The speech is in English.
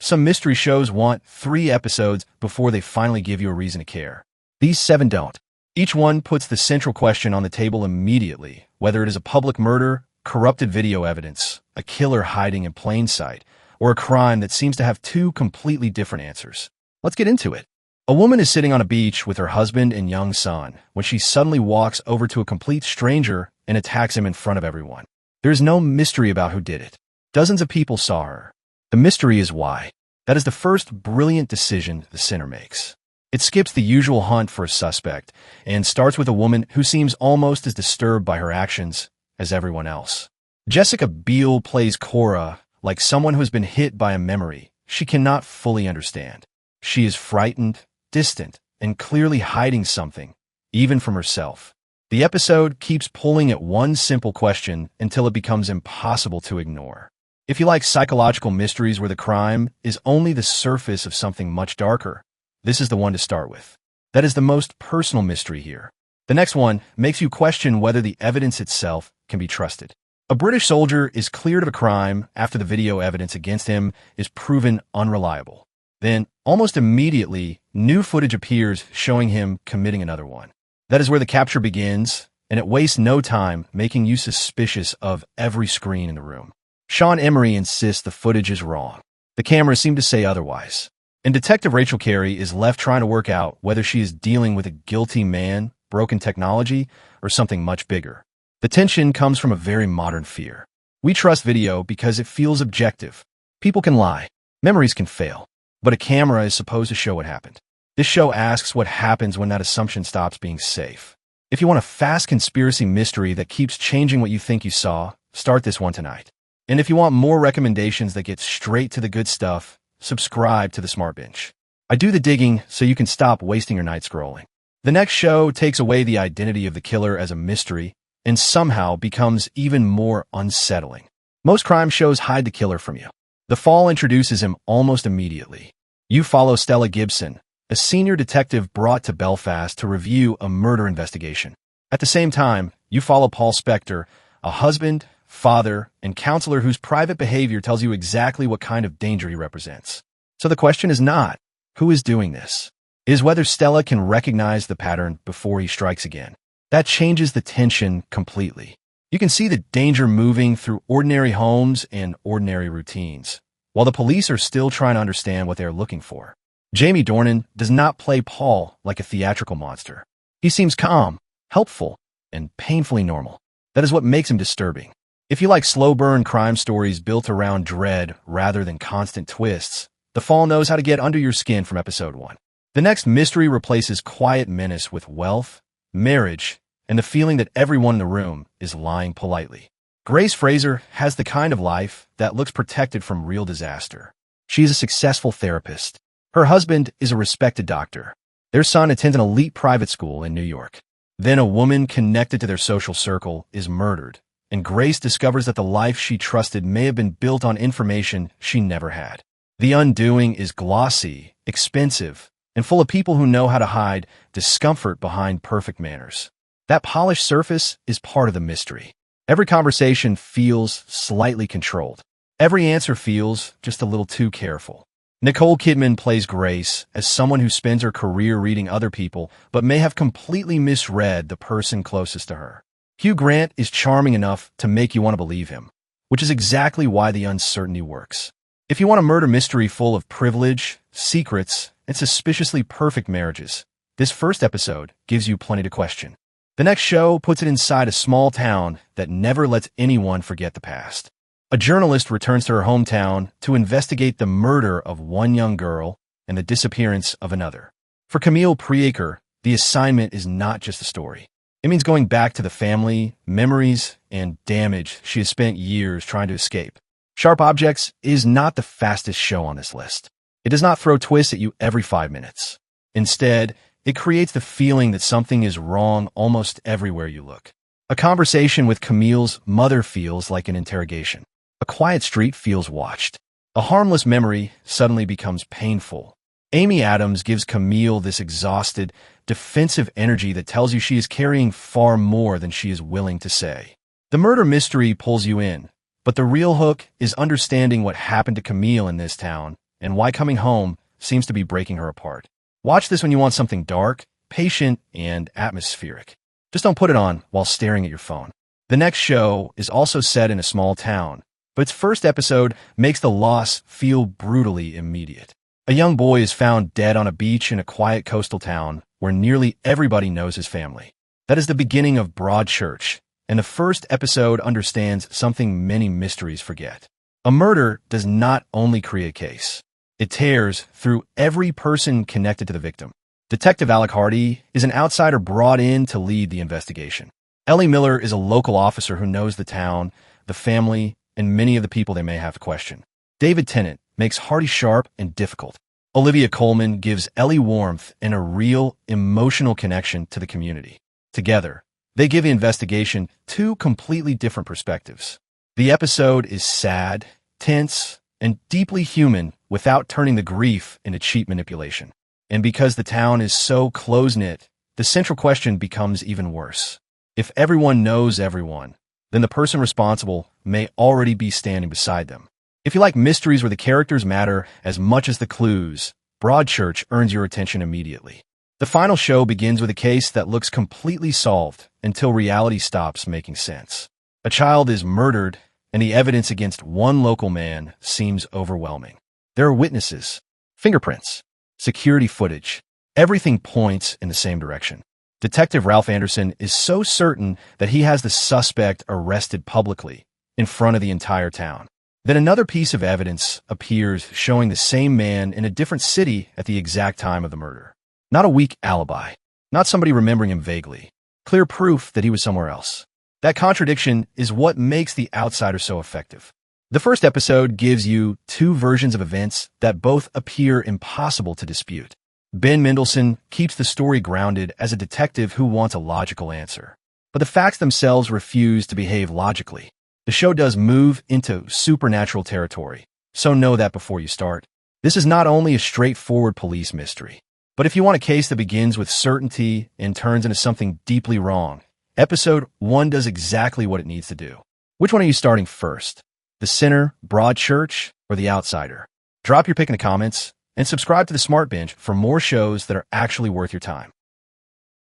Some mystery shows want 3 episodes before they finally give you a reason to care. These 7 don't. Each one puts the central question on the table immediately, whether it is a public murder, corrupted video evidence, a killer hiding in plain sight, or a crime that seems to have 2 completely different answers. Let's get into it. A woman is sitting on a beach with her husband and young son when she suddenly walks over to a complete stranger and attacks him in front of everyone. There is no mystery about who did it. Dozens of people saw her. The mystery is why. That is the first brilliant decision the sinner makes. It skips the usual hunt for a suspect and starts with a woman who seems almost as disturbed by her actions as everyone else. Jessica Biel plays Cora like someone who has been hit by a memory she cannot fully understand. She is frightened, distant, and clearly hiding something, even from herself. The episode keeps pulling at one simple question until it becomes impossible to ignore. If you like psychological mysteries where the crime is only the surface of something much darker, this is the one to start with. That is the most personal mystery here. The next one makes you question whether the evidence itself can be trusted. A British soldier is cleared of a crime after the video evidence against him is proven unreliable. Then, almost immediately, new footage appears showing him committing another one. That is where the capture begins, and it wastes no time making you suspicious of every screen in the room. Sean Emery insists the footage is wrong. The cameras seem to say otherwise. And Detective Rachel Carey is left trying to work out whether she is dealing with a guilty man, broken technology, or something much bigger. The tension comes from a very modern fear. We trust video because it feels objective. People can lie. Memories can fail. But a camera is supposed to show what happened. This show asks what happens when that assumption stops being safe. If you want a fast conspiracy mystery that keeps changing what you think you saw, start this one tonight. And if you want more recommendations that get straight to the good stuff, subscribe to the Smart Binge. I do the digging so you can stop wasting your night scrolling. The next show takes away the identity of the killer as a mystery and somehow becomes even more unsettling. Most crime shows hide the killer from you. The Fall introduces him almost immediately. You follow Stella Gibson, a senior detective brought to Belfast to review a murder investigation. At the same time, you follow Paul Spector, a husband, father, and counselor whose private behavior tells you exactly what kind of danger he represents. So the question is not, who is doing this? It is whether Stella can recognize the pattern before he strikes again. That changes the tension completely. You can see the danger moving through ordinary homes and ordinary routines, while the police are still trying to understand what they are looking for. Jamie Dornan does not play Paul like a theatrical monster. He seems calm, helpful, and painfully normal. That is what makes him disturbing. If you like slow-burn crime stories built around dread rather than constant twists, The Fall knows how to get under your skin from episode 1. The next mystery replaces quiet menace with wealth, marriage, and the feeling that everyone in the room is lying politely. Grace Fraser has the kind of life that looks protected from real disaster. She is a successful therapist. Her husband is a respected doctor. Their son attends an elite private school in New York. Then a woman connected to their social circle is murdered, and Grace discovers that the life she trusted may have been built on information she never had. The Undoing is glossy, expensive, and full of people who know how to hide discomfort behind perfect manners. That polished surface is part of the mystery. Every conversation feels slightly controlled. Every answer feels just a little too careful. Nicole Kidman plays Grace as someone who spends her career reading other people but may have completely misread the person closest to her. Hugh Grant is charming enough to make you want to believe him, which is exactly why the uncertainty works. If you want a murder mystery full of privilege, secrets, and suspiciously perfect marriages, this first episode gives you plenty to question. The next show puts it inside a small town that never lets anyone forget the past. A journalist returns to her hometown to investigate the murder of one young girl and the disappearance of another. For Camille Preaker, the assignment is not just a story. It means going back to the family, memories, and damage she has spent years trying to escape. Sharp Objects is not the fastest show on this list. It does not throw twists at you every 5 minutes. Instead, it creates the feeling that something is wrong almost everywhere you look. A conversation with Camille's mother feels like an interrogation. A quiet street feels watched. A harmless memory suddenly becomes painful. Amy Adams gives Camille this exhausted, defensive energy that tells you she is carrying far more than she is willing to say. The murder mystery pulls you in, but the real hook is understanding what happened to Camille in this town and why coming home seems to be breaking her apart. Watch this when you want something dark, patient, and atmospheric. Just don't put it on while staring at your phone. The next show is also set in a small town, but its first episode makes the loss feel brutally immediate. A young boy is found dead on a beach in a quiet coastal town where nearly everybody knows his family. That is the beginning of Broadchurch, and the first episode understands something many mysteries forget. A murder does not only create a case. It tears through every person connected to the victim. Detective Alec Hardy is an outsider brought in to lead the investigation. Ellie Miller is a local officer who knows the town, the family, and many of the people they may have to question. David Tennant makes Hardy sharp and difficult. Olivia Colman gives Ellie warmth and a real emotional connection to the community. Together, they give the investigation two completely different perspectives. The episode is sad, tense, and deeply human without turning the grief into cheap manipulation. And because the town is so close-knit, the central question becomes even worse. If everyone knows everyone, then the person responsible may already be standing beside them. If you like mysteries where the characters matter as much as the clues, Broadchurch earns your attention immediately. The final show begins with a case that looks completely solved until reality stops making sense. A child is murdered, and the evidence against one local man seems overwhelming. There are witnesses, fingerprints, security footage. Everything points in the same direction. Detective Ralph Anderson is so certain that he has the suspect arrested publicly in front of the entire town. Then another piece of evidence appears showing the same man in a different city at the exact time of the murder. Not a weak alibi, not somebody remembering him vaguely. Clear proof that he was somewhere else. That contradiction is what makes The Outsider so effective. The first episode gives you two versions of events that both appear impossible to dispute. Ben Mendelsohn keeps the story grounded as a detective who wants a logical answer. But the facts themselves refuse to behave logically. The show does move into supernatural territory, so know that before you start. This is not only a straightforward police mystery, but if you want a case that begins with certainty and turns into something deeply wrong, Episode 1 does exactly what it needs to do. Which one are you starting first? The Sinner, Broadchurch, or The Outsider? Drop your pick in the comments, and subscribe to the Smart Binge for more shows that are actually worth your time.